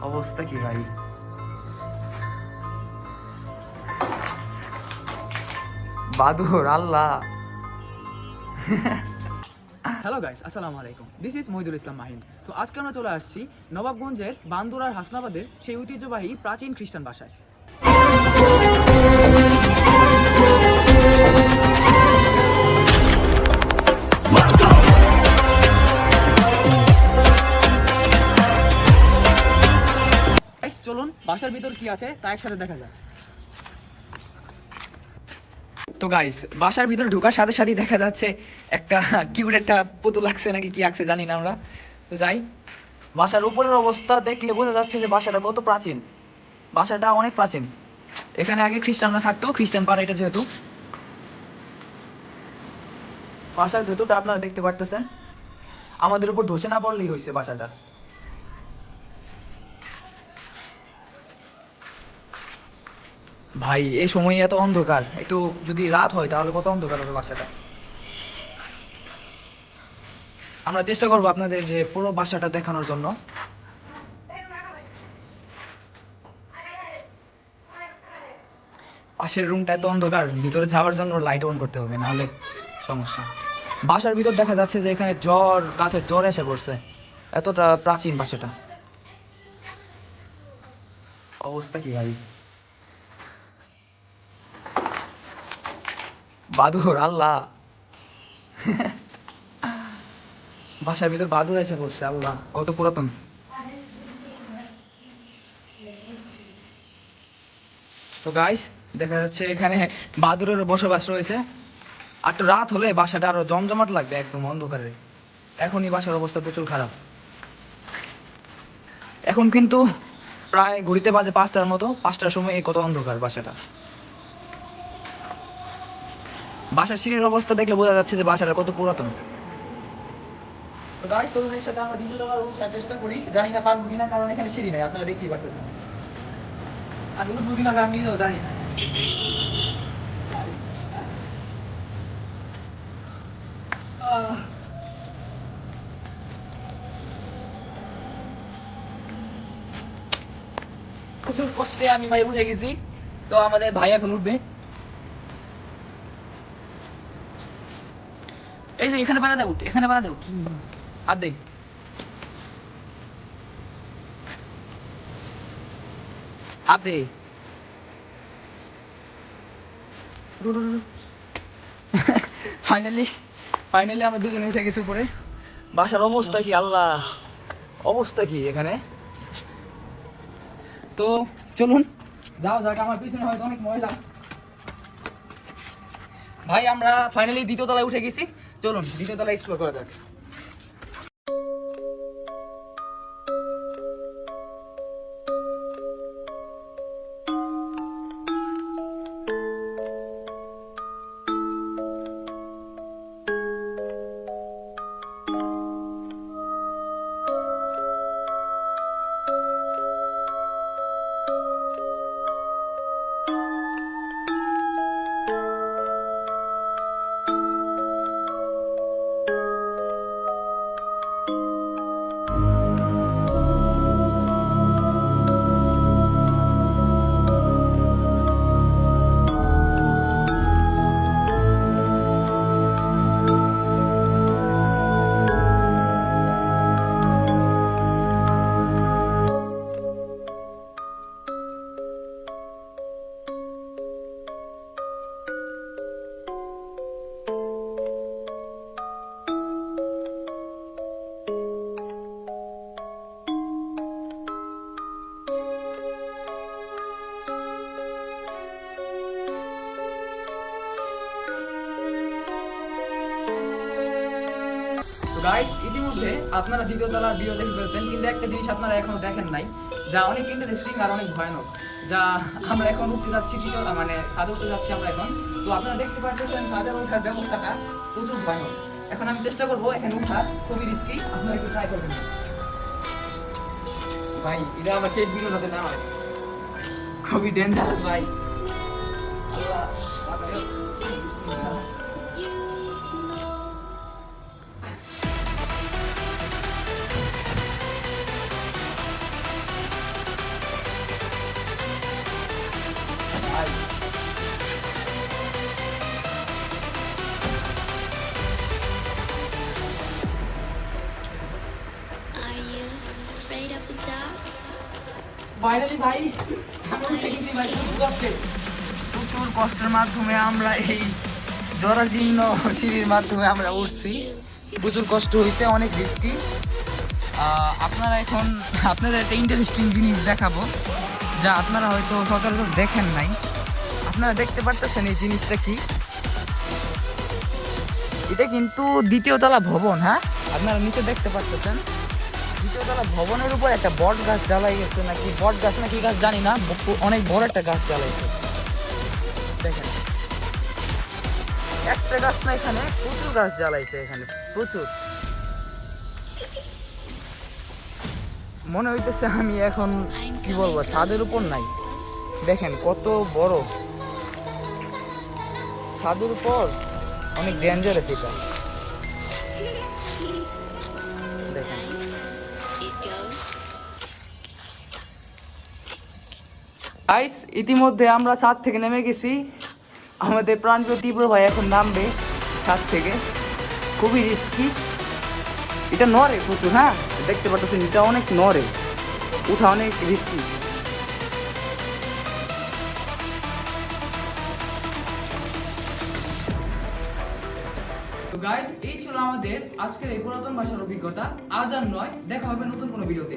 অবস্থা কি ভাই? বাদুর আল্লাহ। হ্যালো গাইস, আসসালামু আলাইকুম। দিস ইজ মহিদুল ইসলাম মাহিন। তো আজকে আমরা চলে আসছি নবাবগঞ্জের বান্দুরার হাসনাবাদের সেই ঐতিহ্যবাহী প্রাচীন খ্রিস্টান বাসায়। চলুন বাসার ভিতর কি আছে তা একসাথে দেখা যায়। তো গাইস, বাসার ভিতরে ঢোকার সাথে সাথেই দেখা যাচ্ছে একটা কিউট একটা পুতুল লাগছে নাকি কি লাগছে জানি না আমরা। তো যাই, বাসার উপরের অবস্থা দেখলে বোঝা যাচ্ছে যে বাসাটা কত প্রাচীন। বাসাটা অনেক প্রাচীন। এখানে আগে খ্রিস্টানরা থাকতো, খ্রিস্টান পাড়া এটা যেহেতু। বাসার ভেতরটা আপনারা দেখতে পারতেছেন, আমাদের উপর ধসে না পড়লেই হয়েছে বাসাটা। ভাই এই সময় এত অন্ধকার, একটু যদি রাত হয় তাহলে কত অন্ধকার হবে বাসাটা। আমরা চেষ্টা করবো আপনাদের যে পুরো বাসাটা দেখানোর জন্য। পাশের রুমটা এত অন্ধকার, ভিতরে যাওয়ার জন্য লাইট অন করতে হবে, নাহলে সমস্যা। বাসার ভিতর দেখা যাচ্ছে যে এখানে গাছের জ্বর এসে পড়ছে, এতটা প্রাচীন বাসাটা। অবস্থা কি ভাই? বাদুর আল্লাহ। বাসার ভিতর বাদুর এসে পড়ছে, আল্লাহ কত পুরাতন। তো গাইস, দেখা যাচ্ছে এখানে বাদুরের বসবাস রয়েছে। আর তো রাত হলে বাসাটা আরো জমজমাট লাগবে, একদম অন্ধকারে। এখনই বাসার অবস্থা প্রচুর খারাপ। এখন কিন্তু প্রায় ঘড়িতে বাজে 5টার মতো, 5টার সময় কত অন্ধকার বাসাটা। বাসার সিঁড়ির অবস্থা দেখলে বোঝা যাচ্ছে যে বাসাটা কত পুরাতন। তো গাইস, তোমাদের সাথে আমরা দ্বিতীয় তলার উঠার চেষ্টা করি, জানি না পারবো কিনা, কারণ এখানে সিঁড়ি নেই, আপনারা দেখতেই পাচ্ছেন। আর উঠবো কিনা আমি নিজেও জানি না। প্রচুর কষ্টে আমি ভাই উঠে গেছি। তো আমাদের ভাই এখন উঠবে। এই যে এখানে বানা দেয়, উঠ এখানে বানা দেয়, আর দেখ হাত দে। ফাইনালি ফাইনালি আমরা দুজনে উঠে গেছি উপরে। বাসার অবস্থা কি আল্লাহ, অবস্থা কি এখানে। তো চলুন যাও যাক, আমার পিছনে হয়তো অনেক ময়লা। ভাই আমরা ফাইনালি দ্বিতীয় তলায় উঠে গেছি, চলুন দ্বিতীয় তলায় এক্সপ্লোর করা যাক। গাইস, ইতিমধ্যে আপনারা দ্বিতীয় তলার ভিডিও দেখে ফেলছেন, কিন্তু একটা জিনিস আপনারা এখনো দেখেন নাই, যা অনেক ইন্টারেস্টিং আর অনেক ভয়ানক। যা আমরা এখন উঠতে যাচ্ছি, মানে ছাদে উঠতে যাচ্ছি আমরা এখন। তো আপনারা দেখতে পাচ্ছেন ছাদে ওঠার ব্যবস্থাটা প্রচুর ভয়ানক। এখন আমি চেষ্টা করবো এখানে উঠা, খুবই রিস্কি, আপনারা একটু ট্রাই করবেন। ভাই এটা আমার শেষ ভিডিও যাতে না হয়, খুবই ডেঞ্জারাস ভাই। ফাইনালি ভাই আমরা উঠে গেছি ভাই প্রচুর কষ্টের মাধ্যমে আমরা এই জরাজীর্ণ সিঁড়ির মাধ্যমে আমরা উঠছি। প্রচুর কষ্ট হয়েছে, অনেক রিস্কি। আপনারা এখন আপনাদের একটা ইন্টারেস্টিং জিনিস দেখাবো যা আপনারা হয়তো সচরাচর দেখেন নাই। আপনারা দেখতে পারতেছেন এই জিনিসটা কি? এটা কিন্তু দ্বিতীয় তলা ভবন। হ্যাঁ, আপনারা নিচে দেখতে পারতেছেন দ্বিতীয় তলা ভবনের উপর একটা বট গাছ জ্বালাই গেছে, নাকি বট গাছ নাকি গাছ জানি না, অনেক বড় একটা গাছ জ্বালাইছে। দেখেন একটা গাছ না, এখানে প্রচুর গাছ জ্বালাইছে, এখানে প্রচুর। মনে হইতেছে আমি এখন কি বলবো, ছাদের উপর নাই। দেখেন কত বড় ছাদের উপর, অনেক ডেঞ্জারাস এটা। দেখেন গাইস, ইতিমধ্যে আমরা ছাদ থেকে নেমে গেছি। আমাদের প্রাণপ্রিয় তীব্র ভাই এখন নামবে ছাদ থেকে। খুবই রিস্কি, এটা নড়ে প্রচুর। হ্যাঁ, দেখতে পাচ্ছেন এটা অনেক নড়ে, উঠা অনেক রিস্কি। তো গাইস, এই ছিল আমাদের আজকের এই পুরাতন ভাষার অভিজ্ঞতা। আজ আর নয়, দেখা হবে নতুন কোনো ভিডিওতে।